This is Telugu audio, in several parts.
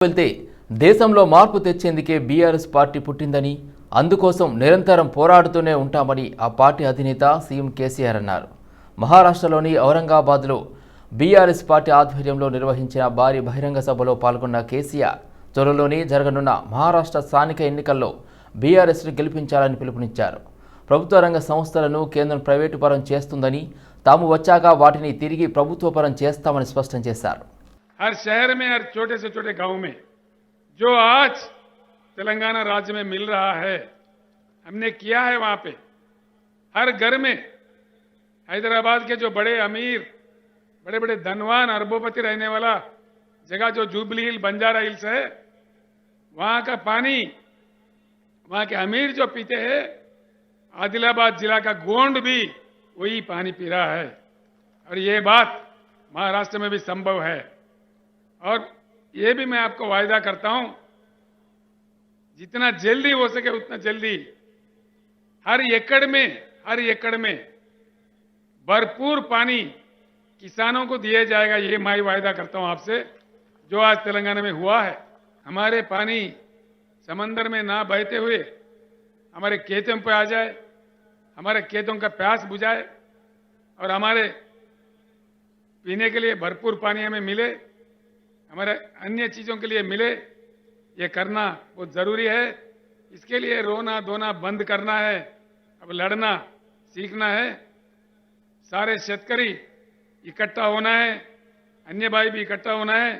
వెళ్తే దేశంలో మార్పు తెచ్చేందుకే బీఆర్ఎస్ పార్టీ పుట్టిందని అందుకోసం నిరంతరం పోరాడుతూనే ఉంటామని ఆ పార్టీ అధినేత సీఎం కేసీఆర్ అన్నారు. మహారాష్ట్రలోని ఔరంగాబాద్లో బీఆర్ఎస్ పార్టీ ఆధ్వర్యంలో నిర్వహించిన భారీ బహిరంగ సభలో పాల్గొన్న కేసీఆర్ త్వరలోనే జరగనున్న మహారాష్ట్ర స్థానిక ఎన్నికల్లో బీఆర్ఎస్ను గెలిపించాలని పిలుపునిచ్చారు. ప్రభుత్వ రంగ సంస్థలను కేంద్రం ప్రైవేటు పరం చేస్తుందని తాము వచ్చాక వాటిని తిరిగి ప్రభుత్వపరం చేస్తామని స్పష్టం చేశారు. हर शहर में, हर छोटे से छोटे गांव में जो आज तेलंगाना राज्य में मिल रहा है, हमने किया है वहां पे। हर घर में हैदराबाद के जो बड़े अमीर, बड़े बड़े धनवान, अरबोपति रहने वाला जगह जो जुबली हिल, बंजारा हिल्स है, वहां का पानी वहां के अमीर जो पीते हैं, आदिलाबाद जिला का गोंड भी वही पानी पी रहा है। और ये बात महाराष्ट्र में भी संभव है। और ये भी मैं आपको वायदा करता हूं, जितना जल्दी हो सके उतना जल्दी हर एकड़ में भरपूर पानी किसानों को दिया जाएगा। ये मैं वायदा करता हूं आपसे। जो आज तेलंगाना में हुआ है, हमारे पानी समंदर में ना बहते हुए हमारे खेतों पे आ जाए, हमारे खेतों का प्यास बुझाए और हमारे पीने के लिए भरपूर पानी हमें मिले, हमारे अन्य चीज़ों के लिए मिले, ये करना बहुत ज़रूरी है। इसके लिए रोना धोना बंद करना है, अब लड़ना सीखना है। सारे शेतकरी इकट्ठा होना है, अन्य भाई भी इकट्ठा होना है।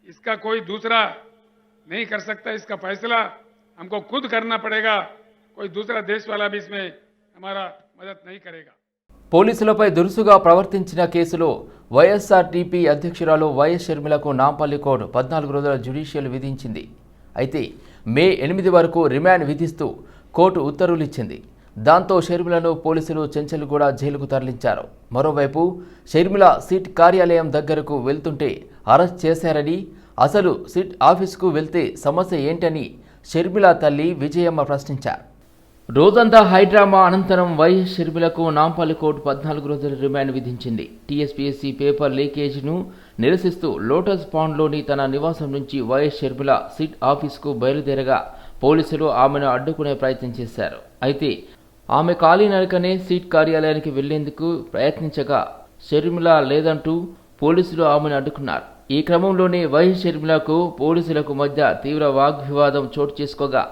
इसका कोई दूसरा नहीं कर सकता। इसका फैसला हमको खुद करना पड़ेगा। कोई दूसरा देश वाला भी इसमें हमारा मदद नहीं करेगा। పోలీసులపై దురుసుగా ప్రవర్తించిన కేసులో వైఎస్ఆర్టీపీ అధ్యక్షురాలు వైఎస్ షర్మిలకు నాంపల్లి కోర్టు 14 రోజుల జ్యుడిషియల్ విధించింది. అయితే మే 8 వరకు రిమాండ్ విధిస్తూ కోర్టు ఉత్తర్వులు ఇచ్చింది. దాంతో షర్మిలను పోలీసులు చెంచల్గూడ జైలుకు తరలించారు. మరోవైపు షర్మిల సిట్ కార్యాలయం దగ్గరకు వెళ్తుంటే అరెస్ట్ చేశారని, అసలు సిట్ ఆఫీసుకు వెళ్తే సమస్య ఏంటని షర్మిల తల్లి విజయమ్మ ప్రశ్నించారు. రోజంతా హైడ్రామా అనంతరం వైఎస్ షర్మిలకు నాంపల్లి కోర్టు 14 రోజుల రిమాండ్ విధించింది. టీఎస్పీఎస్సీ పేపర్ లీకేజ్ను నిరసిస్తూ లోటస్ పాండ్లోని తన నివాసం నుంచి వైఎస్ షర్మిల సిట్ ఆఫీసుకు బయలుదేరగా పోలీసులు ఆమెను అడ్డుకునే ప్రయత్నం చేశారు. అయితే ఆమె కాలినడకనే సిట్ కార్యాలయానికి వెళ్లేందుకు ప్రయత్నించగా షర్మిల లేదంటూ పోలీసులు ఆమెను అడ్డుకున్నారు. ఈ క్రమంలోనే వైఎస్ షర్మిలకు పోలీసులకు మధ్య తీవ్ర వాగ్వివాదం చోటు చేసుకోగా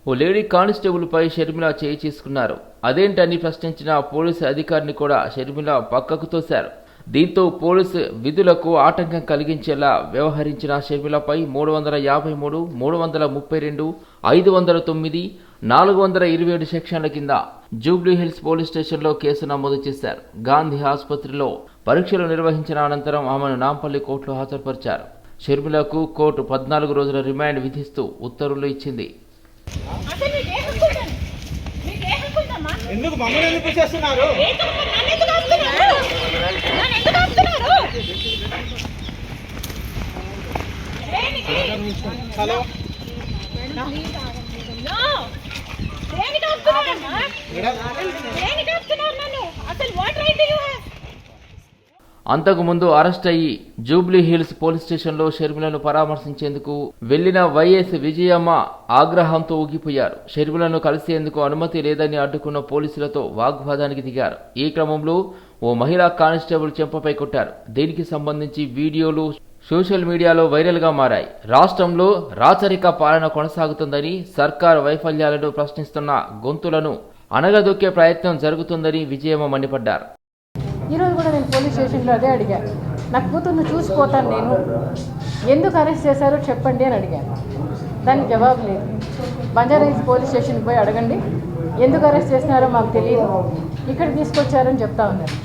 ఓ లేడీ కానిస్టేబుల్పై షర్మిల చేయి చేసుకున్నారు. అదేంటని ప్రశ్నించిన పోలీసు అధికారిని కూడా షర్మిల పక్కకు తోశారు. దీంతో పోలీసు విధులకు ఆటంకం కలిగించేలా వ్యవహరించిన షర్మిలపై 353, 332, 509, 427 సెక్షన్ల కింద జూబ్లీహిల్స్ పోలీస్ స్టేషన్లో కేసు నమోదు చేశారు. గాంధీ ఆసుపత్రిలో పరీక్షలు నిర్వహించిన అనంతరం ఆమెను నాంపల్లి కోర్టులో హాజరుపరిచారు. షర్మిలకు కోర్టు 14 రోజుల రిమాండ్ విధిస్తూ ఉత్తర్వులు ఇచ్చింది. ఎందుకు మమ్మల్ని ఎందుకు చేస్తున్నారు? హలో అంతకుముందు అరెస్ట్ అయ్యి జూబ్లీ హిల్స్ పోలీస్ స్టేషన్లో షర్మిలను పరామర్శించేందుకు వెళ్లిన వైఎస్ విజయమ్మ ఆగ్రహంతో ఊగిపోయారు. షర్మిలను కలిసేందుకు అనుమతి లేదని అడ్డుకున్న పోలీసులతో వాగ్వాదానికి దిగారు. ఈ క్రమంలో ఓ మహిళా కానిస్టేబుల్ చెంపపై కొట్టారు. దీనికి సంబంధించి వీడియోలు సోషల్ మీడియాలో వైరల్గా మారాయి. రాష్ట్రంలో రాచరిక పాలన కొనసాగుతుందని, సర్కార్ వైఫల్యాలను ప్రశ్నిస్తున్న గొంతులను అణగదొక్కే ప్రయత్నం జరుగుతుందని విజయమ్మ మండిపడ్డారు. ఈరోజు కూడా నేను పోలీస్ స్టేషన్లో అదే అడిగాను. నా కూతుర్ను చూసిపోతాను, నేను ఎందుకు అరెస్ట్ చేశారో చెప్పండి అని అడిగాను. దానికి జవాబు లేదు. బంజారాహిల్స్ పోలీస్ స్టేషన్కి పోయి అడగండి, ఎందుకు అరెస్ట్ చేసినారో మాకు తెలియదు, ఇక్కడ తీసుకొచ్చారని చెప్తా ఉన్నారు.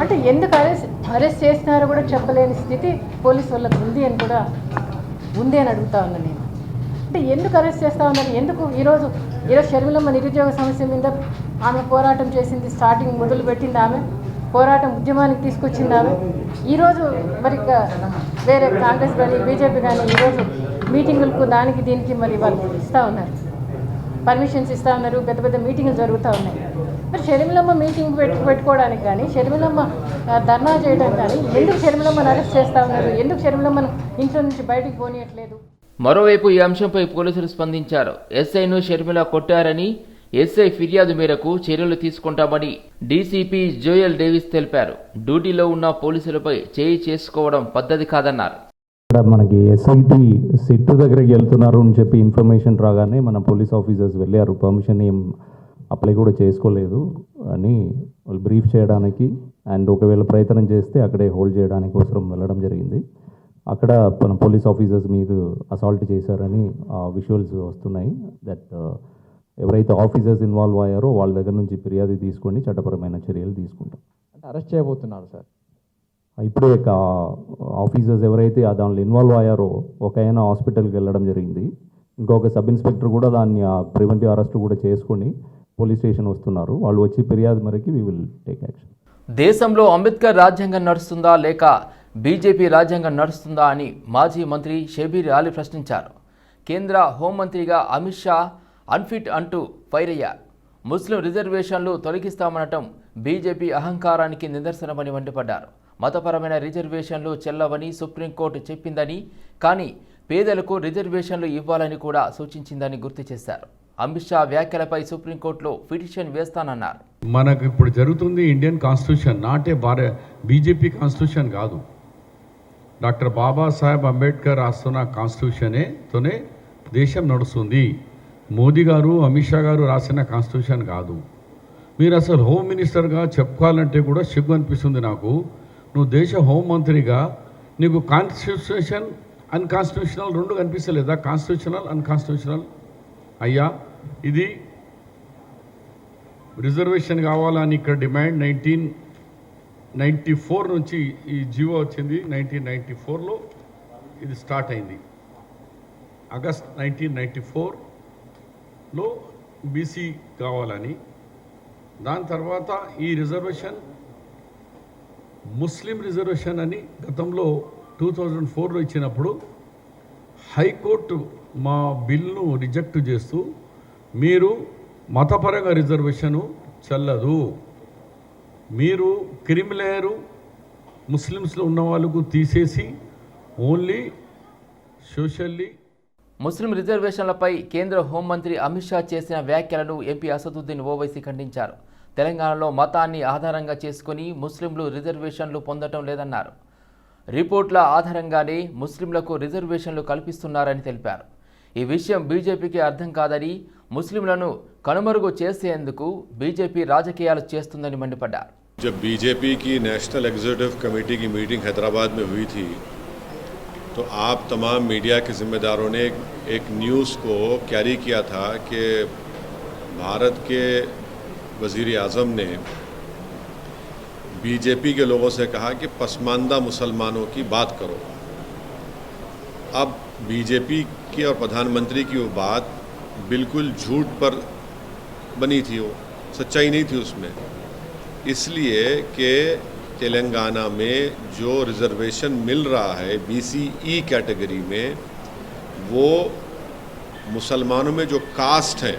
అంటే ఎందుకు అరెస్ట్ చేసినారో కూడా చెప్పలేని స్థితి పోలీసు వాళ్ళకు ఉంది అని అడుగుతా ఉన్నాను నేను. అంటే ఎందుకు అరెస్ట్ చేస్తూ ఉన్నారు? ఎందుకు ఈరోజు షర్మిలమ్మ నిరుద్యోగ సమస్య మీద ఆమె పోరాటం చేసింది, స్టార్టింగ్ మొదలు పెట్టింది ఆమె, పోరాటం ఉద్యమానికి తీసుకొచ్చింది ఆమె. ఈరోజు మరి వేరే కాంగ్రెస్ కానీ బీజేపీ కానీ ఈరోజు మీటింగులకు దానికి దీనికి మరి వాళ్ళు ఇస్తూ ఉన్నారు, పర్మిషన్స్ ఇస్తూ ఉన్నారు, పెద్ద పెద్ద మీటింగులు జరుగుతూ ఉన్నాయి. మరి షర్మిలమ్మ మీటింగ్ పెట్టుకోవడానికి కానీ, షర్మిలమ్మ ధర్నా చేయడం కానీ ఎందుకు షర్మిలమ్మను అరెస్ట్ చేస్తూ ఉన్నారు, ఎందుకు షర్మిలమ్మను ఇంట్లో నుంచి బయటికి పోనీయట్లేదు. మరోవైపు ఈ అంశంపై పోలీసులు స్పందించారు. ఎస్ఐను షర్మిల కొట్టారని, ఎస్ఐ ఫిర్యాదు మేరకు చర్యలు తీసుకుంటామని డీసీపీ జోయల్ డేవిస్ తెలిపారు. డ్యూటీలో ఉన్న పోలీసులపై చేయి చేసుకోవడం పద్ధతి కాదన్నారు. ఇక్కడ మనకి ఎస్ఐటి సిట్టు దగ్గరికి వెళ్తున్నారు అని చెప్పి ఇన్ఫర్మేషన్ రాగానే మన పోలీస్ ఆఫీసర్స్ వెళ్ళారు. పర్మిషన్ ఏం అప్లై కూడా చేసుకోలేదు అని వాళ్ళు బ్రీఫ్ చేయడానికి అండ్ ఒకవేళ ప్రయత్నం చేస్తే అక్కడే హోల్డ్ చేయడానికి కోసం వెళ్ళడం జరిగింది. అక్కడ మన పోలీస్ ఆఫీసర్స్ మీద అసాల్ట్ చేశారని విజువల్స్ వస్తున్నాయి. దట్ ఎవరైతే ఆఫీసర్స్ ఇన్వాల్వ్ అయ్యారో వాళ్ళ దగ్గర నుంచి ఫిర్యాదు తీసుకొని చట్టపరమైన చర్యలు తీసుకుంటాం. అంటే అరెస్ట్ చేయబోతున్నారు సార్. ఇప్పుడే ఆఫీసర్స్ ఎవరైతే దానిలో ఇన్వాల్వ్ అయ్యారో ఒక ఆయన హాస్పిటల్కి వెళ్ళడం జరిగింది. ఇంకొక సబ్ ఇన్స్పెక్టర్ కూడా దాన్ని ప్రివెంటివ్ అరెస్ట్ కూడా చేసుకొని పోలీస్ స్టేషన్ వస్తున్నారు. వాళ్ళు వచ్చి ఫిర్యాదు మేరకు వీ విల్ టేక్ యాక్షన్. దేశంలో అంబేద్కర్ రాజ్యాంగం నడుస్తుందా లేక బీజేపీ రాజ్యాంగం నడుస్తుందా అని మాజీ మంత్రి షబీర్ అలీ ప్రశ్నించారు. కేంద్ర హోంమంత్రిగా అమిత్ షా అన్ఫిట్ అంటూ ఫైర్ అయ్యారు. ముస్లిం రిజర్వేషన్లు తొలగిస్తామనటం బీజేపీ అహంకారానికి నిదర్శనమని మండిపడ్డారు. మతపరమైన రిజర్వేషన్లు చెల్లవని సుప్రీంకోర్టు చెప్పిందని, కానీ పేదలకు రిజర్వేషన్లు ఇవ్వాలని కూడా సూచించిందని గుర్తు చేశారు. అమిత్ షా వ్యాఖ్యలపై సుప్రీంకోర్టులో పిటిషన్ వేస్తానన్నారు. మనకు ఇప్పుడు జరుగుతుంది ఇండియన్ కాన్స్టిట్యూషన్, నాటే బీజేపీ కాన్స్టిట్యూషన్ కాదు. డాక్టర్ బాబాసాహెబ్ అంబేద్కర్ రాస్తున్న కాన్స్టిట్యూషన్తోనే దేశం నడుస్తుంది. మోదీ గారు అమిత్ షా గారు రాసిన కాన్స్టిట్యూషన్ కాదు. మీరు అసలు హోమ్ మినిస్టర్గా చెప్పుకోవాలంటే కూడా సిగ్గు అనిపిస్తుంది నాకు. నువ్వు దేశ హోంమంత్రిగా నీకు కాన్స్టిట్యూషన్ అన్కాన్స్టిట్యూషనల్ రెండు కనిపిస్తలేదా? Constitutional unconstitutional. అయ్యా, ఇది రిజర్వేషన్ కావాలని ఇక్కడ డిమాండ్ 1994 నుంచి ఈ జీవో వచ్చింది. 1994లో ఇది స్టార్ట్ అయింది. ఆగస్ట్ 1994లో బీసీ కావాలని. దాని తర్వాత ఈ రిజర్వేషన్ ముస్లిం రిజర్వేషన్ అని గతంలో 2004లో ఇచ్చినప్పుడు హైకోర్టు మా బిల్లును రిజెక్ట్ చేస్తూ మీరు మతపరంగా రిజర్వేషను చెల్లదు, మీరు క్రిమిలేయరు ముస్లిమ్స్లో ఉన్న వాళ్ళకు తీసేసి ఓన్లీ సోషల్లీ. ముస్లిం రిజర్వేషన్లపై కేంద్ర హోంమంత్రి అమిత్ షా చేసిన వ్యాఖ్యలను ఎంపీ అసదుద్దీన్ ఓవైసీ ఖండించారు. తెలంగాణలో మతాన్ని ఆధారంగా చేసుకుని ముస్లింలు రిజర్వేషన్లు పొందటం లేదన్నారు. రిపోర్ట్ల ఆధారంగానే ముస్లింలకు రిజర్వేషన్లు కల్పిస్తున్నారని తెలిపారు. ఈ విషయం బీజేపీకి అర్థం కాదని, ముస్లింలను కనుమరుగు చేసేందుకు బీజేపీ రాజకీయాలు చేస్తుందని మండిపడ్డారు. जब बीजेपी की नेशनल एग्जीक्यूटिव कमेटी की मीटिंग हैदराबाद में हुई थी तो आप तमाम मीडिया के ज़िम्मेदारों ने एक न्यूज़ को कैरी किया था कि भारत के वज़ीर आज़म ने बीजेपी के लोगों से कहा कि पसमानदा मुसलमानों की बात करो। अब बीजेपी की और प्रधानमंत्री की वो बात बिल्कुल झूठ पर बनी थी, वो सच्चाई नहीं थी उसमें, इसलिए कि तेलंगाना में जो रिजर्वेशन मिल रहा है BCE कैटेगरी में, वो मुसलमानों में जो कास्ट हैं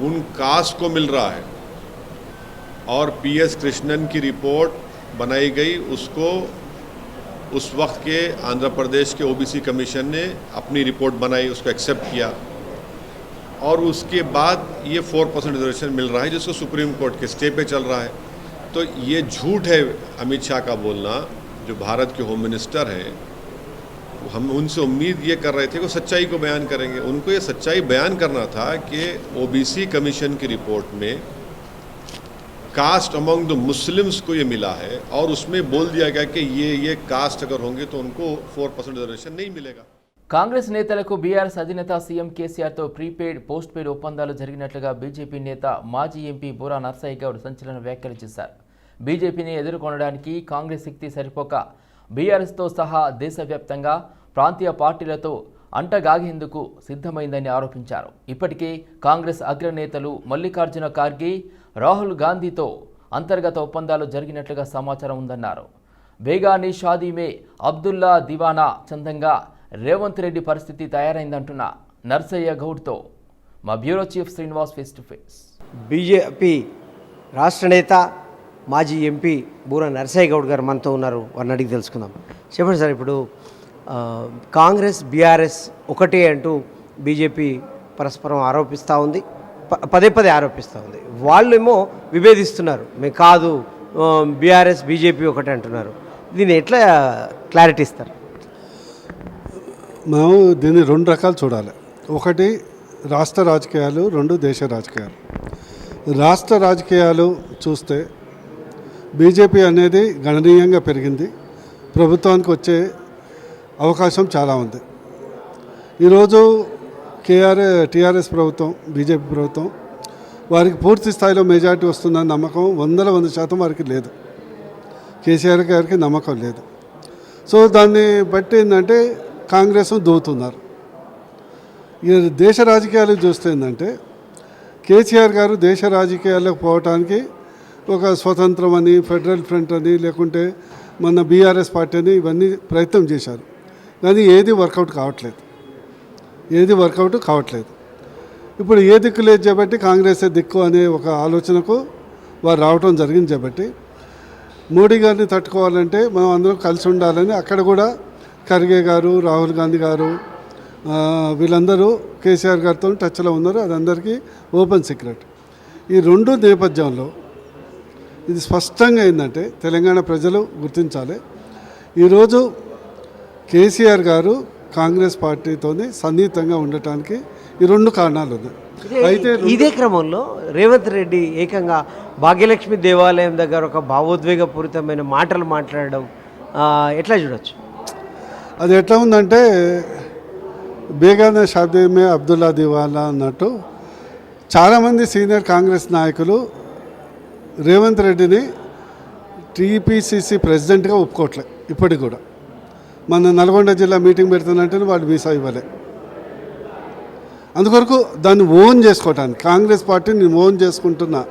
उन कास्ट को मिल रहा है। और PS कृष्णन की रिपोर्ट बनाई गई, उसको उस वक्त के आंध्र प्रदेश के OBC कमीशन ने अपनी रिपोर्ट बनाई, उसको एक्सेप्ट किया और उसके बाद ये 4% रिजर्वेशन मिल रहा है जिसको सुप्रीम कोर्ट के स्टे पे चल रहा है। तो ये झूठ है अमित शाह का बोलना, जो भारत के होम मिनिस्टर हैं। हम उनसे उम्मीद ये कर रहे थे कि सच्चाई को बयान करेंगे। उनको ये सच्चाई बयान करना था कि OBC कमीशन की रिपोर्ट में कास्ट अमंग द मुस्लिम्स को ये मिला है और उसमें बोल दिया गया कि ये कास्ट अगर होंगे तो उनको 4% रिजर्वेशन नहीं मिलेगा। కాంగ్రెస్ నేతలకు బీఆర్ఎస్ అధినేత సీఎం కేసీఆర్తో ప్రీపెయిడ్ పోస్ట్ పెయిడ్ ఒప్పందాలు జరిగినట్లుగా బీజేపీ నేత మాజీ ఎంపీ బూరా నర్సయ్య గౌడ్ సంచలన వ్యాఖ్యలు చేశారు. బీజేపీని ఎదుర్కొనడానికి కాంగ్రెస్ శక్తి సరిపోక బీఆర్ఎస్తో సహా దేశవ్యాప్తంగా ప్రాంతీయ పార్టీలతో అంటగాగేందుకు సిద్ధమైందని ఆరోపించారు. ఇప్పటికే కాంగ్రెస్ అగ్రనేతలు మల్లికార్జున ఖార్గే, రాహుల్ గాంధీతో అంతర్గత ఒప్పందాలు జరిగినట్లుగా సమాచారం ఉందన్నారు. బేగానీ షాదీ మే అబ్దుల్లా దివానా చందంగా రేవంత్ రెడ్డి పరిస్థితి తయారైందంటున్న నర్సయ్య గౌడ్తో మా bureau chief Srinivas face to face. BJP రాష్ట్ర నేత మాజీ ఎంపీ బూర నరసయ్య గౌడ్ గారు మనతో ఉన్నారు. వారిని అడిగి తెలుసుకుందాం. చెప్పండి సార్, ఇప్పుడు కాంగ్రెస్ బీఆర్ఎస్ ఒకటే అంటూ బీజేపీ పరస్పరం ఆరోపిస్తూ ఉంది, పదే పదే ఆరోపిస్తూ ఉంది. వాళ్ళేమో విభేదిస్తున్నారు, మేము కాదు బీఆర్ఎస్ బీజేపీ ఒకటే అంటున్నారు. దీన్ని ఎట్లా క్లారిటీ ఇస్తారు? మేము దీన్ని రెండు రకాలు చూడాలి. ఒకటి రాష్ట్ర రాజకీయాలు, రెండు దేశ రాజకీయాలు. రాష్ట్ర రాజకీయాలు చూస్తే బీజేపీ అనేది గణనీయంగా పెరిగింది, ప్రభుత్వానికి వచ్చే అవకాశం చాలా ఉంది. ఈరోజు టీఆర్ఎస్ ప్రభుత్వం, బీజేపీ ప్రభుత్వం వారికి పూర్తి స్థాయిలో మెజారిటీ వస్తుందని నమ్మకం 100% వారికి లేదు. కేసీఆర్ గారికి నమ్మకం లేదు. సో దాన్ని బట్టి ఏంటంటే కాంగ్రెస్ దూవుతున్నారు. ఈ దేశ రాజకీయాలు చూస్తే ఏంటంటే కేసీఆర్ గారు దేశ రాజకీయాలకు పోవటానికి ఒక స్వతంత్రం అని, ఫెడరల్ ఫ్రంట్ అని, లేకుంటే మన బీఆర్ఎస్ పార్టీ అని ఇవన్నీ ప్రయత్నం చేశారు. కానీ ఏది వర్కౌట్ కావట్లేదు. ఇప్పుడు ఏ దిక్కు లేదు కాబట్టి కాంగ్రెసే దిక్కు అనే ఒక ఆలోచనకు వారు రావటం జరిగింది. కాబట్టి మోడీ గారిని తట్టుకోవాలంటే మనం అందరం కలిసి ఉండాలని అక్కడ కూడా ఖర్గే గారు, రాహుల్ గాంధీ గారు వీళ్ళందరూ కేసీఆర్ గారితో టచ్లో ఉన్నారు. అది అందరికీ ఓపెన్ సీక్రెట్. ఈ రెండు నేపథ్యంలో ఇది స్పష్టంగా ఏంటంటే తెలంగాణ ప్రజలు గుర్తించాలి, ఈరోజు కేసీఆర్ గారు కాంగ్రెస్ పార్టీతోనే సన్నిహితంగా ఉండటానికి ఈ రెండు కారణాలు ఉన్నాయి. అయితే ఇదే క్రమంలో రేవంత్ రెడ్డి ఏకంగా భాగ్యలక్ష్మి దేవాలయం దగ్గర ఒక భావోద్వేగపూరితమైన మాటలు మాట్లాడడం ఎట్లా చూడొచ్చు? అది ఎట్లా ఉందంటే బేగానా షాదీ మే అబ్దుల్లా దివాలా అన్నట్టు చాలామంది సీనియర్ కాంగ్రెస్ నాయకులు రేవంత్ రెడ్డిని టీపీసీసీ ప్రెసిడెంట్గా ఒప్పుకోవట్లే. ఇప్పటికి కూడా మన నల్గొండ జిల్లా మీటింగ్ పెడుతున్నట్టు వాళ్ళు వీసా ఇవ్వలే. అందుకొరకు దాన్ని ఓన్ చేసుకోవటానికి కాంగ్రెస్ పార్టీని నేను ఓన్ చేసుకుంటున్నా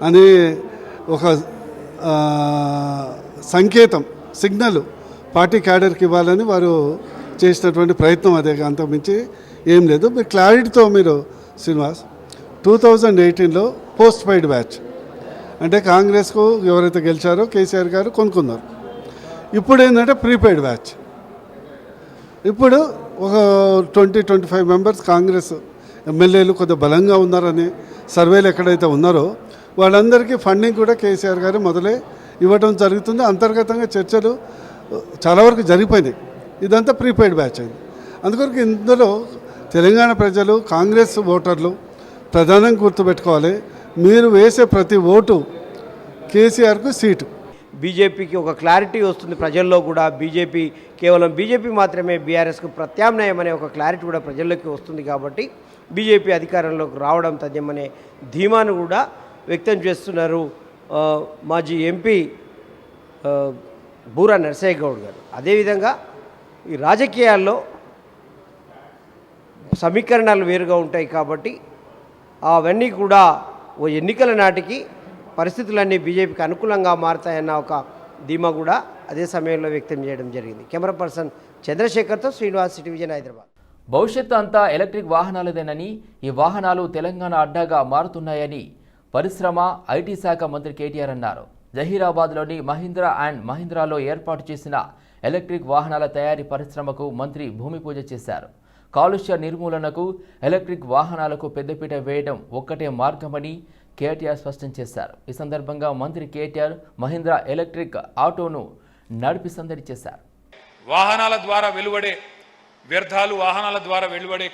అనే ఒక సంకేతం, సిగ్నల్ పార్టీ క్యాడర్కి ఇవ్వాలని వారు చేసినటువంటి ప్రయత్నం అదే, అంతకుమించి ఏం లేదు. మీరు క్లారిటీతో మీరు శ్రీనివాస్ 2018లో పోస్ట్ పెయిడ్ బ్యాచ్ అంటే కాంగ్రెస్కు ఎవరైతే గెలిచారో కేసీఆర్ గారు కొనుక్కున్నారు. ఇప్పుడు ఏంటంటే ప్రీపెయిడ్ బ్యాచ్. ఇప్పుడు ఒక 20-25 మెంబర్స్ కాంగ్రెస్ ఎమ్మెల్యేలు కొద్దిగా బలంగా ఉన్నారని సర్వేలు ఎక్కడైతే ఉన్నారో వాళ్ళందరికీ ఫండింగ్ కూడా కేసీఆర్ గారు మొదలే ఇవ్వడం జరుగుతుంది. అంతర్గతంగా చర్చలు చాలా వరకు జరిగిపోయినాయి. ఇదంతా ప్రీపెయిడ్ బ్యాచ్ అయింది. అందుకొరకు ఇందులో తెలంగాణ ప్రజలు, కాంగ్రెస్ ఓటర్లు ప్రధానంగా గుర్తుపెట్టుకోవాలి, మీరు వేసే ప్రతి ఓటు కేసీఆర్కు సీటు. బీజేపీకి ఒక క్లారిటీ వస్తుంది ప్రజల్లో కూడా. బీజేపీ కేవలం బీజేపీ మాత్రమే బీఆర్ఎస్కు ప్రత్యామ్నాయం అనే ఒక క్లారిటీ కూడా ప్రజల్లోకి వస్తుంది. కాబట్టి బీజేపీ అధికారంలోకి రావడం తథ్యమనే ధీమాను కూడా వ్యక్తం చేస్తున్నారు మాజీ ఎంపీ బూర నరసయ్య గౌడ్ గారు. అదేవిధంగా ఈ రాజకీయాల్లో సమీకరణాలు వేరుగా ఉంటాయి కాబట్టి అవన్నీ కూడా ఓ ఎన్నికల నాటికి పరిస్థితులన్నీ బీజేపీకి అనుకూలంగా మారుతాయన్న ఒక ధీమా కూడా అదే సమయంలో వ్యక్తం చేయడం జరిగింది. కెమెరా పర్సన్ చంద్రశేఖర్తో శ్రీనివాస్, సిటీ విజన్, హైదరాబాద్. భవిష్యత్తు అంతా ఎలక్ట్రిక్ వాహనాలదేనని, ఈ వాహనాలు తెలంగాణ అడ్డాగా మారుతున్నాయని పరిశ్రమ ఐటీ శాఖ మంత్రి కేటీఆర్ అన్నారు. జహీరాబాద్లోని మహీంద్రా అండ్ మహీంద్రాలో ఏర్పాటు చేసిన ఎలక్ట్రిక్ వాహనాల తయారీ పరిశ్రమకు మంత్రి భూమి పూజ చేశారు. కాలుష్య నిర్మూలనకు ఎలక్ట్రిక్ వాహనాలకు పెద్దపీట వేయడం ఒక్కటే మార్గమని కేటీఆర్ స్పష్టం చేశారు. ఈ సందర్భంగా మంత్రి కేటీఆర్ మహీంద్రా ఎలక్ట్రిక్ ఆటోను నడిపి సందడి చేశారు. వాహనాల ద్వారా వెలువడే వ్యర్థాలు, వాహనాల ద్వారా వెలువడే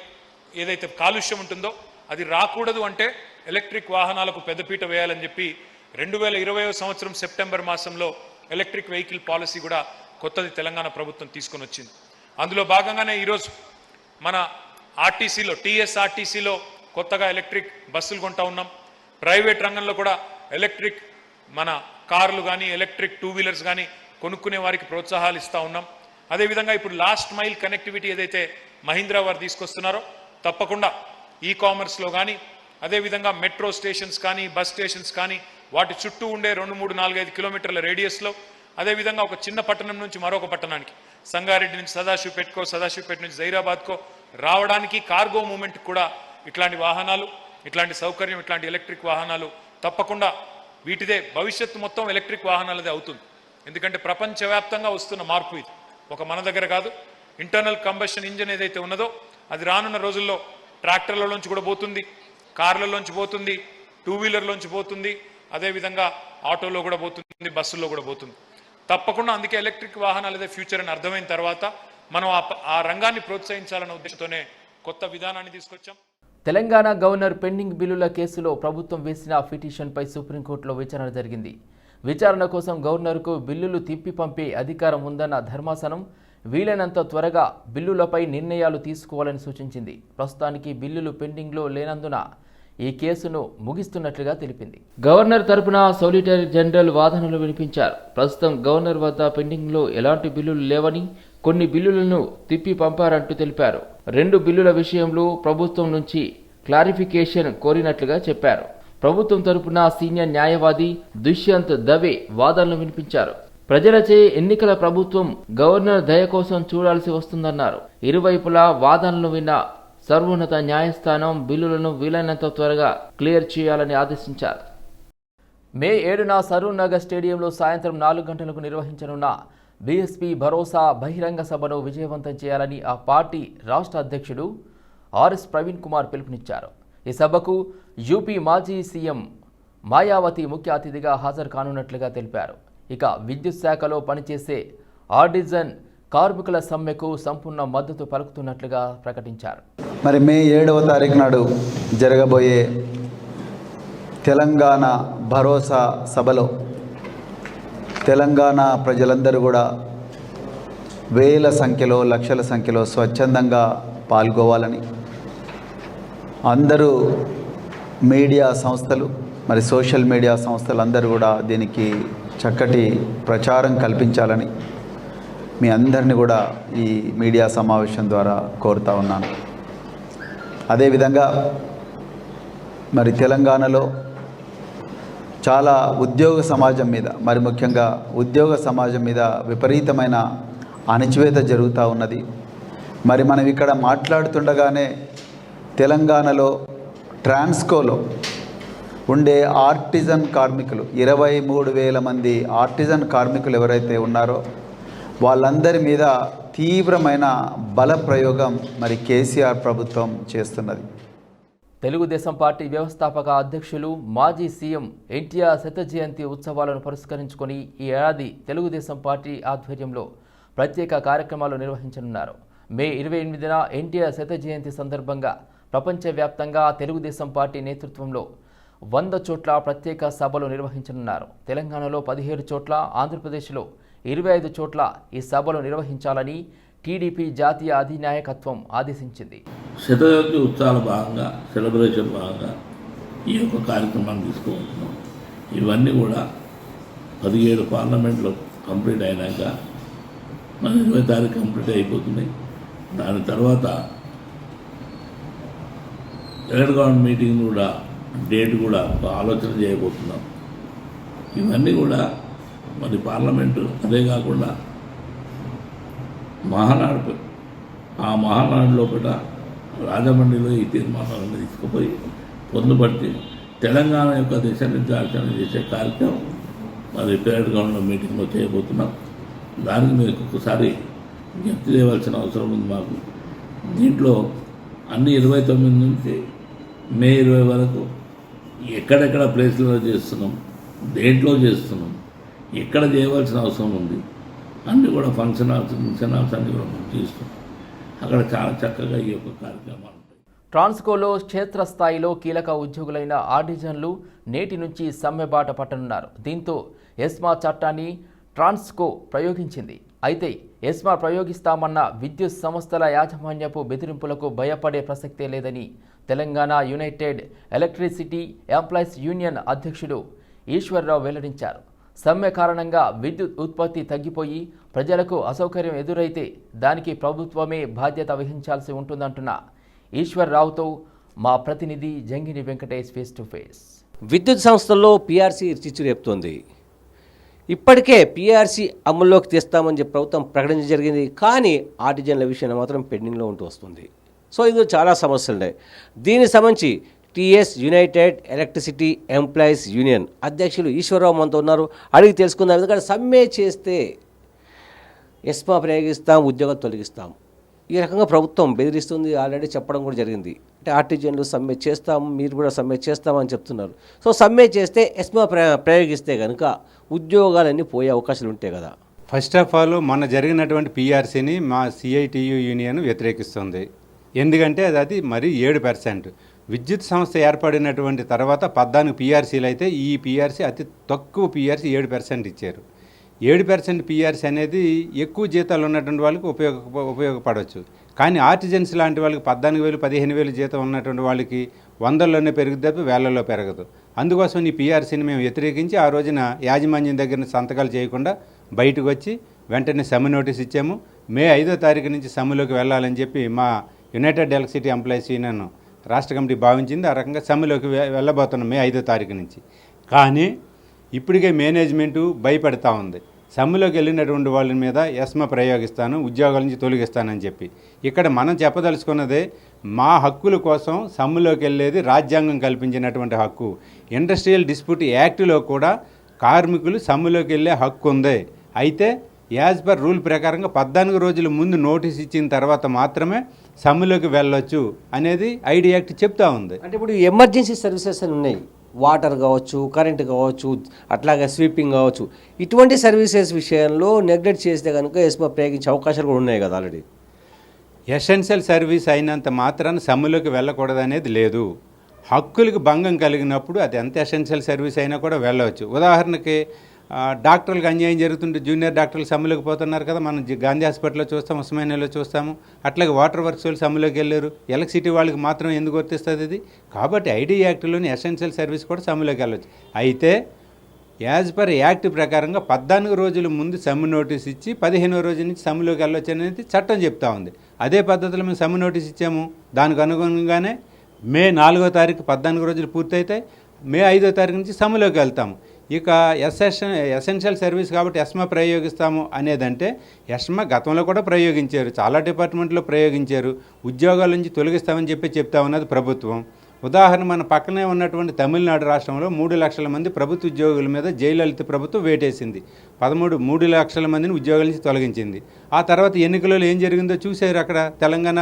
ఏదైతే కాలుష్యం ఉంటుందో అది రాకూడదు అంటే ఎలక్ట్రిక్ వాహనాలకు పెద్దపీట వేయాలని చెప్పి 2020 సంవత్సరం సెప్టెంబర్ మాసంలో ఎలక్ట్రిక్ వెహికల్ పాలసీ కూడా కొత్తది తెలంగాణ ప్రభుత్వం తీసుకొని వచ్చింది. అందులో భాగంగానే ఈరోజు మన ఆర్టీసీలో, టీఎస్ఆర్టీసీలో కొత్తగా ఎలక్ట్రిక్ బస్సులు కొంటా ఉన్నాం. ప్రైవేట్ రంగంలో కూడా ఎలక్ట్రిక్ మన కార్లు కానీ, ఎలక్ట్రిక్ 2 వీలర్స్ కానీ కొనుక్కునే వారికి ప్రోత్సాహాలు ఇస్తూ ఉన్నాం. అదేవిధంగా ఇప్పుడు లాస్ట్ మైల్ కనెక్టివిటీ ఏదైతే మహీంద్రా వారు తీసుకొస్తున్నారో తప్పకుండా ఈ కామర్స్లో కానీ, అదేవిధంగా మెట్రో స్టేషన్స్ కానీ, బస్ స్టేషన్స్ కానీ వాటి చుట్టూ ఉండే 2, 3, 4, 5 కిలోమీటర్ల రేడియస్లో, అదేవిధంగా ఒక చిన్న పట్టణం నుంచి మరొక పట్టణానికి, సంగారెడ్డి నుంచి సదాశివపేటకో, సదాశివపేట నుంచి జైరాబాద్కో రావడానికి కార్గో మూమెంట్ కూడా ఇట్లాంటి వాహనాలు, ఇట్లాంటి సౌకర్యం, ఇట్లాంటి ఎలక్ట్రిక్ వాహనాలు తప్పకుండా వీటిదే భవిష్యత్తు మొత్తం ఎలక్ట్రిక్ వాహనాలదే అవుతుంది. ఎందుకంటే ప్రపంచవ్యాప్తంగా వస్తున్న మార్పు ఇది, ఒక మన దగ్గర కాదు. ఇంటర్నల్ కంబషన్ ఇంజిన్ ఏదైతే ఉన్నదో అది రానున్న రోజుల్లో ట్రాక్టర్లలోంచి కూడా పోతుంది, కార్లలోంచి పోతుంది, టూ వీలర్లోంచి పోతుంది, అదేవిధంగా ఆటోలో కూడా పోతుంది, బస్సుల్లో కూడా పోతుంది. తప్పకుండా అందుకే ఎలక్ట్రిక్ వాహనాలదే ఫ్యూచర్ అని అర్థమైన తర్వాత మనం ఆ రంగాన్ని ప్రోత్సహించాలన్న ఉద్దేశంతోనే కొత్త విధానాన్ని తీసుకొచ్చాం. తెలంగాణ గవర్నర్ పెండింగ్ బిల్లుల కేసులో ప్రభుత్వం వేసిన పిటిషన్పై సుప్రీంకోర్టులో విచారణ జరిగింది. విచారణ కోసం గవర్నర్కు బిల్లులు తిప్పి పంపే అధికారం ఉందన్న ధర్మాసనం వీలైనంత త్వరగా బిల్లులపై నిర్ణయాలు తీసుకోవాలని సూచించింది. ప్రస్తుతానికి బిల్లులు పెండింగ్లో లేనందున ఈ కేసును ముగిస్తున్నట్లుగా తెలిపింది. గవర్నర్ తరపున సోలిసిటర్ జనరల్ వాదనలు వినిపించారు. ప్రస్తుతం గవర్నర్ వద్ద పెండింగ్లో ఎలాంటి బిల్లులు లేవని, కొన్ని బిల్లులను తిప్పి పంపారంటూ తెలిపారు. 2 బిల్లుల విషయంలో ప్రభుత్వం నుంచి క్లారిఫికేషన్ కోరినట్లుగా చెప్పారు. ప్రభుత్వం తరపున సీనియర్ న్యాయవాది దుష్యంత్ దవే వాదనలు వినిపించారు. ప్రజలచే ఎన్నికల ప్రభుత్వం గవర్నర్ దయ కోసం చూడాల్సి వస్తుందన్నారు. ఇరువైపులా వాదనలు విన్న సర్వోన్నత న్యాయస్థానం బిల్లులను వీలైనంత త్వరగా క్లియర్ చేయాలని ఆదేశించారు. మే 7న సరూర్ నగర్ స్టేడియంలో సాయంత్రం 4 గంటలకు నిర్వహించనున్న బీఎస్పీ భరోసా బహిరంగ సభను విజయవంతం చేయాలని ఆ పార్టీ రాష్ట్ర అధ్యక్షుడు ఆర్ఎస్ ప్రవీణ్ కుమార్ పిలుపునిచ్చారు. ఈ సభకు యూపీ మాజీ సీఎం మాయావతి ముఖ్య అతిథిగా హాజరు కానున్నట్లుగా తెలిపారు. ఇక విద్యుత్ శాఖలో పనిచేసే ఆర్టిజన్ కార్మికుల సమ్మెకు సంపూర్ణ మద్దతు పలుకుతున్నట్లుగా ప్రకటించారు. మరి మే 7వ తారీఖు నాడు జరగబోయే తెలంగాణ భరోసా సభలో తెలంగాణ ప్రజలందరూ కూడా వేల సంఖ్యలో, లక్షల సంఖ్యలో స్వచ్ఛందంగా పాల్గొవాలని అందరూ మీడియా సంస్థలు, మరి సోషల్ మీడియా సంస్థలు అందరూ కూడా దీనికి చక్కటి ప్రచారం కల్పించాలని మీ అందరినీ కూడా ఈ మీడియా సమావేశం ద్వారా కోరుతా ఉన్నాను. అదేవిధంగా మరి తెలంగాణలో చాలా ఉద్యోగ సమాజం మీద, మరి ముఖ్యంగా ఉద్యోగ సమాజం మీద విపరీతమైన అణచివేత జరుగుతూ ఉన్నది. మరి మనం ఇక్కడ మాట్లాడుతుండగానే తెలంగాణలో ట్రాన్స్కోలో ఉండే ఆర్టిజన్ కార్మికులు 23,000 మంది ఆర్టిజన్ కార్మికులు ఎవరైతే ఉన్నారో వాళ్ళందరి మీద తీవ్రమైన బల ప్రయోగం మరి కేసీఆర్ ప్రభుత్వం చేస్తున్నది. తెలుగుదేశం పార్టీ వ్యవస్థాపక అధ్యక్షులు మాజీ సీఎం ఎన్టీఆర్ శత జయంతి ఉత్సవాలను పురస్కరించుకొని ఈ ఏడాది తెలుగుదేశం పార్టీ ఆధ్వర్యంలో ప్రత్యేక కార్యక్రమాలు నిర్వహించనున్నారు. మే 28న ఎన్టీఆర్ శత జయంతి సందర్భంగా ప్రపంచవ్యాప్తంగా తెలుగుదేశం పార్టీ నేతృత్వంలో 100 చోట్ల ప్రత్యేక సభలు నిర్వహించనున్నారు. తెలంగాణలో 17 చోట్ల, ఆంధ్రప్రదేశ్లో 25 చోట్ల ఈ సభలు నిర్వహించాలని టీడీపీ జాతీయ అధినాయకత్వం ఆదేశించింది. శతజయంతి ఉత్సవాల భాగంగా, సెలబ్రేషన్ భాగంగా ఈ యొక్క కార్యక్రమాన్ని తీసుకుంటున్నాం. ఇవన్నీ కూడా 17 పార్లమెంట్లో కంప్లీట్ అయినాక మన 20 తారీఖు కంప్లీట్ అయిపోతున్నాయి. దాని తర్వాత ఎలక్ట్ గవర్నమెంట్ మీటింగ్ కూడా డేట్ కూడా ఆలోచన చేయబోతున్నాం. ఇవన్నీ కూడా మరి పార్లమెంటు, అదే కాకుండా మహానాడు, ఆ మహానాడు లోపల రాజమండ్రిలో ఈ తీర్మానాలను తీసుకుపోయి పొందుపట్టి తెలంగాణ యొక్క దిశ నిర్దేశన చేసే కార్యక్రమం మరి ఎలక్ట్ గవర్నమెంట్ మీటింగ్లో చేయబోతున్నాం. దానికి మీరు ఒక్కొక్కసారి జ్ఞప్తి చేయవలసిన అవసరం ఉంది మాకు. దీంట్లో అన్ని 29 నుంచి మే 20 వరకు ఎక్కడెక్కడ ప్లేస్లలో చేస్తున్నాం, దేంట్లో చేస్తున్నాం, ఎక్కడ చేయవలసిన అవసరం ఉంది, అన్నీ కూడా ఫంక్షన్ హాల్స్ అన్నీ కూడా మనం చేస్తున్నాం. అక్కడ చాలా చక్కగా ఈ యొక్క కార్యక్రమాలు ఉంటాయి. ట్రాన్స్కోలో క్షేత్రస్థాయిలో కీలక ఉద్యోగులైన ఆర్టిజన్లు నేటి నుంచి సమ్మెబాట పట్టనున్నారు. దీంతో ఎస్మా చట్టాన్ని ట్రాన్స్కో ప్రయోగించింది. అయితే ఎస్మా ప్రయోగిస్తామన్న విద్యుత్ సంస్థల యాజమాన్యపు బెదిరింపులకు భయపడే ప్రసక్తే లేదని Telangana United electricity employees union అధ్యక్షుడు ఈశ్వర్రావు వెల్లడించారు. సమ్మె కారణంగా విద్యుత్ ఉత్పత్తి తగ్గిపోయి ప్రజలకు అసౌకర్యం ఎదురైతే దానికి ప్రభుత్వమే బాధ్యత వహించాల్సి ఉంటుందంటున్న ఈశ్వర్రావుతో మా ప్రతినిధి జంగిని వెంకటేష్ ఫేస్ టు ఫేస్. విద్యుత్ సంస్థల్లో పీఆర్సీ చిచ్చు రేపుతోంది. ఇప్పటికే పీఆర్సీ అమల్లోకి తెస్తామని చెప్పి ప్రభుత్వం ప్రకటించడం జరిగింది. కానీ ఆర్టిజన్ల విషయంలో మాత్రం పెండింగ్లో ఉంటూ వస్తుంది. సో ఇందులో చాలా సమస్యలు ఉన్నాయి. దీనికి సంబంధించి TS United electricity employees union అధ్యక్షులు ఈశ్వరరావు మనతో ఉన్నారు. అడిగి తెలుసుకుందాం. ఎందుకంటే సమ్మె చేస్తే ఎస్మా ప్రయోగిస్తాం, ఉద్యోగాలు తొలగిస్తాం, ఈ రకంగా ప్రభుత్వం బెదిరిస్తుంది. ఆల్రెడీ చెప్పడం కూడా జరిగింది. అంటే ఆర్టిజన్లు సమ్మె చేస్తాం, మీరు కూడా సమ్మె చేస్తామని చెప్తున్నారు. సో సమ్మె చేస్తే ఎస్మా ప్రయోగిస్తే కనుక ఉద్యోగాలన్నీ పోయే అవకాశాలు ఉంటాయి కదా. ఫస్ట్ ఆఫ్ ఆల్ మొన్న జరిగినటువంటి పీఆర్సీని మా సిఐటియు యూనియన్ వ్యతిరేకిస్తుంది. ఎందుకంటే అది మరి 7%. విద్యుత్ సంస్థ ఏర్పడినటువంటి తర్వాత 14 పీఆర్సీలు అయితే ఈ పీఆర్సీ అతి తక్కువ పీఆర్సీ 7% ఇచ్చారు. 7% పీఆర్సీ అనేది ఎక్కువ జీతాలు ఉన్నటువంటి వాళ్ళకి ఉపయోగపడవచ్చు. కానీ ఆర్టిజన్స్ లాంటి వాళ్ళకి 14,000 15,000 జీతం ఉన్నటువంటి వాళ్ళకి 100లోనే పెరుగుతుంది తప్ప వేలల్లో పెరగదు. అందుకోసం ఈ పీఆర్సీని మేము వ్యతిరేకించి ఆ రోజున యాజమాన్యం దగ్గర సంతకాలు చేయకుండా బయటకు వచ్చి వెంటనే సమ్మె నోటీస్ ఇచ్చాము. మే 5వ తారీఖు నుంచి సమ్మెలోకి వెళ్ళాలని చెప్పి మా యునైటెడ్ ఎలక్ట్రిసిటీ ఎంప్లాయీస్ యూనియన్ రాష్ట్ర కమిటీ భావించింది. ఆ రకంగా సమ్మెలోకి వెళ్ళబోతున్నాం మే 5వ తారీఖు నుంచి. కానీ ఇప్పటికే మేనేజ్మెంటు భయపడతా ఉంది. సమ్మెలోకి వెళ్ళినటువంటి వాళ్ళ మీద ఎస్మా ప్రయోగిస్తాను, ఉద్యోగాల నుంచి తొలగిస్తానని చెప్పి. ఇక్కడ మనం చెప్పదలుచుకున్నదే మా హక్కుల కోసం సమ్మెలోకి వెళ్ళేది రాజ్యాంగం కల్పించినటువంటి హక్కు. ఇండస్ట్రియల్ డిస్ప్యూట్ యాక్ట్లో కూడా కార్మికులు సమ్మెలోకి వెళ్ళే హక్కు ఉంది. అయితే యాజ్ పర్ రూల్ ప్రకారంగా 14 రోజుల ముందు నోటీస్ ఇచ్చిన తర్వాత మాత్రమే సమ్మెలోకి వెళ్ళొచ్చు అనేది ఐడి యాక్ట్ చెప్తా ఉంది. అంటే ఇప్పుడు ఎమర్జెన్సీ సర్వీసెస్ అని ఉన్నాయి, వాటర్ కావచ్చు, కరెంట్ కావచ్చు, అట్లాగే స్వీపింగ్ కావచ్చు. ఇటువంటి సర్వీసెస్ విషయంలో నెగ్లెక్ట్ చేస్తే కనుక ఎస్మా ప్రయోగించే అవకాశాలు కూడా ఉన్నాయి కదా. ఆల్రెడీ ఎసెన్షియల్ సర్వీస్ అయినంత మాత్రాన సమ్మెలోకి వెళ్ళకూడదనేది లేదు. హక్కులకు భంగం కలిగినప్పుడు అది ఎంత ఎసెన్షియల్ సర్వీస్ అయినా కూడా వెళ్ళవచ్చు. ఉదాహరణకి డాక్టర్లకు అన్యాయం జరుగుతుంటే జూనియర్ డాక్టర్లు సమ్మెలోకి పోతున్నారు కదా. మనం గాంధీ హాస్పిటల్లో చూస్తాం, ఉస్మానియాలో చూస్తాము. అట్లాగే వాటర్ వర్క్స్ వాళ్ళు సమ్మెలోకి వెళ్ళారు. ఎలక్ట్రిసిటీ వాళ్ళకి మాత్రం ఎందుకు వర్తిస్తుంది ఇది? కాబట్టి ఐడి యాక్ట్లోని ఎసెన్షియల్ సర్వీస్ కూడా సమ్మెలోకి వెళ్ళవచ్చు. అయితే యాజ్ పర్ యాక్ట్ ప్రకారంగా 14 రోజుల ముందు సమ్మె నోటీస్ ఇచ్చి 15వ రోజు నుంచి సమ్మెలోకి వెళ్ళొచ్చు అనేది చట్టం చెప్తా ఉంది. అదే పద్ధతిలో మేము సమ్మె నోటీస్ ఇచ్చాము. దానికి అనుగుణంగానే మే 4వ తారీఖు 14 రోజులు పూర్తయితాయి. మే 5వ తారీఖు నుంచి సమ్మెలోకి వెళ్తాము. ఇక ఎసెన్షియల్ సర్వీస్ కాబట్టి ఎస్మా ప్రయోగిస్తాము అనేదంటే ఎస్మా గతంలో కూడా ప్రయోగించారు, చాలా డిపార్ట్మెంట్లో ప్రయోగించారు. ఉద్యోగాల నుంచి తొలగిస్తామని చెప్తా ఉన్నది ప్రభుత్వం. ఉదాహరణ మన పక్కనే ఉన్నటువంటి తమిళనాడు రాష్ట్రంలో 3 లక్షల మంది ప్రభుత్వ ఉద్యోగుల మీద జయలలిత ప్రభుత్వం వేటేసింది. 3 లక్షల మందిని ఉద్యోగాల నుంచి తొలగించింది. ఆ తర్వాత ఎన్నికలలో ఏం జరిగిందో చూశారు. అక్కడ తెలంగాణ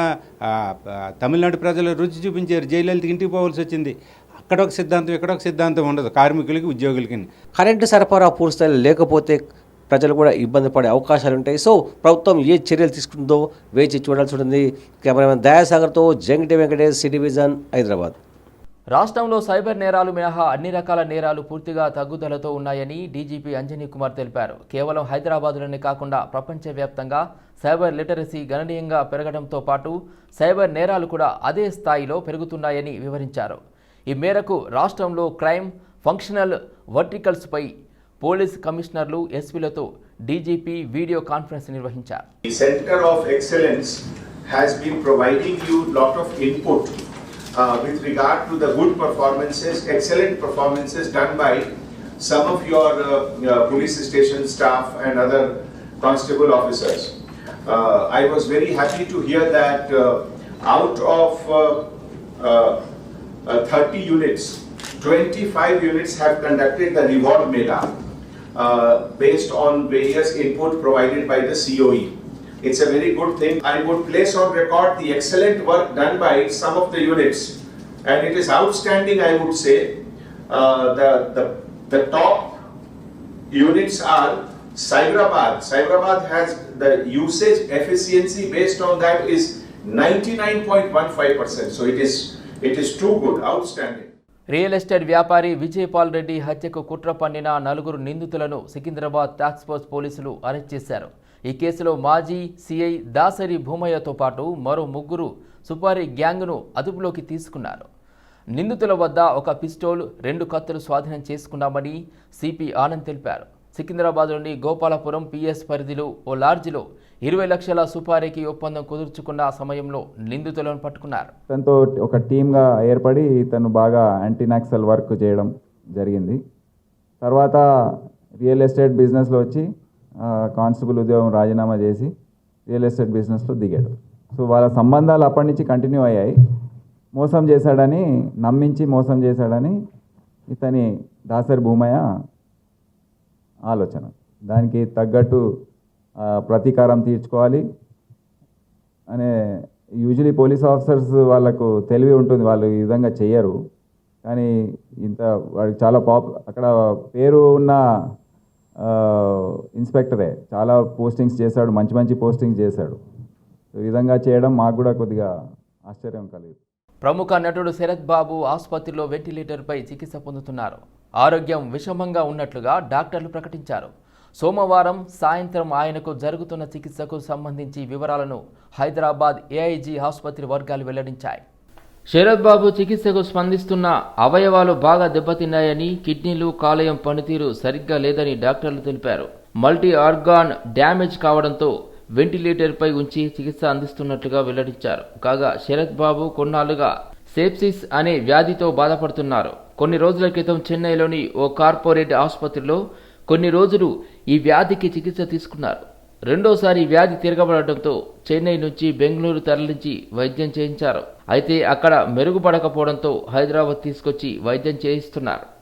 తమిళనాడు ప్రజలు రుచి చూపించారు. జయలలిత ఇంటికి పోవాల్సి వచ్చింది. అక్కడ ఒక సిద్ధాంతం, ఇక్కడ ఒక సిద్ధాంతం ఉండదు కార్మికులకి, ఉద్యోగులకి. కరెంటు సరఫరా పూర్తిస్థాయిలో లేకపోతే ప్రజలు కూడా ఇబ్బంది పడే అవకాశాలు ఉంటాయి. సో ప్రభుత్వం ఏ చర్యలు తీసుకుంటుందో వేచి చూడాల్సి ఉంటుంది. కెమెరామెన్ దయాసాగర్తో జంగిటి వెంకటేష్, సిటీ విజన్, హైదరాబాద్. రాష్ట్రంలో సైబర్ నేరాలు మినహా అన్ని రకాల నేరాలు పూర్తిగా తగ్గుదలతో ఉన్నాయని డీజీపీ అంజనీ కుమార్ తెలిపారు. కేవలం హైదరాబాద్లోనే కాకుండా ప్రపంచవ్యాప్తంగా సైబర్ లిటరసీ గణనీయంగా పెరగడంతో పాటు సైబర్ నేరాలు కూడా అదే స్థాయిలో పెరుగుతున్నాయని వివరించారు. ఈ మేరకు రాష్ట్రంలో క్రైమ్ ఫంక్షనల్ వర్టికల్స్పై పోలీస్ కమిషనర్లు, ఎస్పీలతో డీజీపీ వీడియో కాన్ఫరెన్స్ నిర్వహించారు. The Center of Excellence has been providing you lot of input with regard to the good performances, excellent performances done by some of your police station staff and other constable officers. I was very happy to hear that out of 30 units, 25 units have conducted the reward mela based on various input provided by the COE. It's a very good thing. I would place on record the excellent work done by some of the units, and it is outstanding, I would say. The top units are Cyberabad. Cyberabad has the usage efficiency based on that is 99.15%. So it is too good, outstanding. Real estate వ్యాపారి విజయపాల్ రెడ్డి హత్యకు కుట్ర పన్నిన 4 నిందితులను సికింద్రాబాద్ టాస్క్ ఫోర్స్ పోలీసులు అరెస్ట్ చేశారు. ఈ కేసులో మాజీ సిఐ దాసరి భూమయ్యతో పాటు మరో 3 సుపారీ గ్యాంగ్ను అదుపులోకి తీసుకున్నారు. నిందితుల వద్ద ఒక పిస్టోల్, 2 కత్తులు స్వాధీనం చేసుకున్నామని సిపి ఆనంద్ తెలిపారు. సికింద్రాబాద్లోని గోపాలపురం పిఎస్ పరిధిలో ఓ లాడ్జిలో 20 లక్షల సుపారీకి ఒప్పందం కుదుర్చుకున్న సమయంలో నిందితులను పట్టుకున్నారు. తనతో ఒక టీమ్గా ఏర్పడి తను బాగా యాంటీ నక్సల్ వర్క్ చేయడం జరిగింది. తర్వాత రియల్ ఎస్టేట్ బిజినెస్లో వచ్చి కానిస్టేబుల్ ఉద్యోగం రాజీనామా చేసి రియల్ ఎస్టేట్ బిజినెస్లో దిగాడు. సో వాళ్ళ సంబంధాలు అప్పటి నుంచి కంటిన్యూ అయ్యాయి. మోసం చేశాడని నమ్మించి మోసం చేశాడని ఇతని దాసరి భూమయ్య ఆలోచన. దానికి తగ్గట్టు ప్రతీకారం తీర్చుకోవాలి అనే యూజువలీ పోలీస్ ఆఫీసర్స్ వాళ్ళకు తెలివి ఉంటుంది, వాళ్ళు ఈ విధంగా చెయ్యరు. కానీ ఇంత వాడికి చాలా అక్కడ పేరు ఉన్న ఇన్స్పెక్టరే, చాలా పోస్టింగ్స్ చేశాడు, మంచి మంచి పోస్టింగ్స్ చేశాడు. ఈ విధంగా చేయడం మాకు కూడా కొద్దిగా ఆశ్చర్యం కలిగింది. ప్రముఖ నటుడు శరత్ బాబు ఆసుపత్రిలో వెంటిలేటర్పై చికిత్స పొందుతున్నారు. ఆరోగ్యం విషమంగా ఉన్నట్లుగా డాక్టర్లు ప్రకటించారు. సోమవారం సాయంత్రం ఆయనకు జరుగుతున్న చికిత్సకు సంబంధించి వివరాలను హైదరాబాద్ ఏఐజీ ఆసుపత్రి వర్గాలు వెల్లడించాయి. శరత్ బాబు చికిత్సకు స్పందిస్తున్న అవయవాలు బాగా దెబ్బతిన్నాయని, కిడ్నీలు, కాలేయం పనితీరు సరిగ్గా లేదని డాక్టర్లు తెలిపారు. మల్టీ ఆర్గాన్ డ్యామేజ్ కావడంతో వెంటిలేటర్పై ఉంచి చికిత్స అందిస్తున్నట్లుగా వెల్లడించారు. కాగా శరత్ బాబు కొన్నాళ్లుగా సెప్సిస్ అనే వ్యాధితో బాధపడుతున్నారు. కొన్ని రోజుల క్రితం చెన్నైలోని ఓ కార్పొరేట్ ఆసుపత్రిలో కొన్ని రోజులు ఈ వ్యాధికి చికిత్స తీసుకున్నారు. రెండోసారి వ్యాధి తిరగబడటంతో చెన్నై నుంచి బెంగళూరు తరలించి వైద్యం చేయించారు. అయితే అక్కడ మెరుగుపడకపోవడంతో హైదరాబాద్ తీసుకొచ్చి వైద్యం చేయిస్తున్నారు.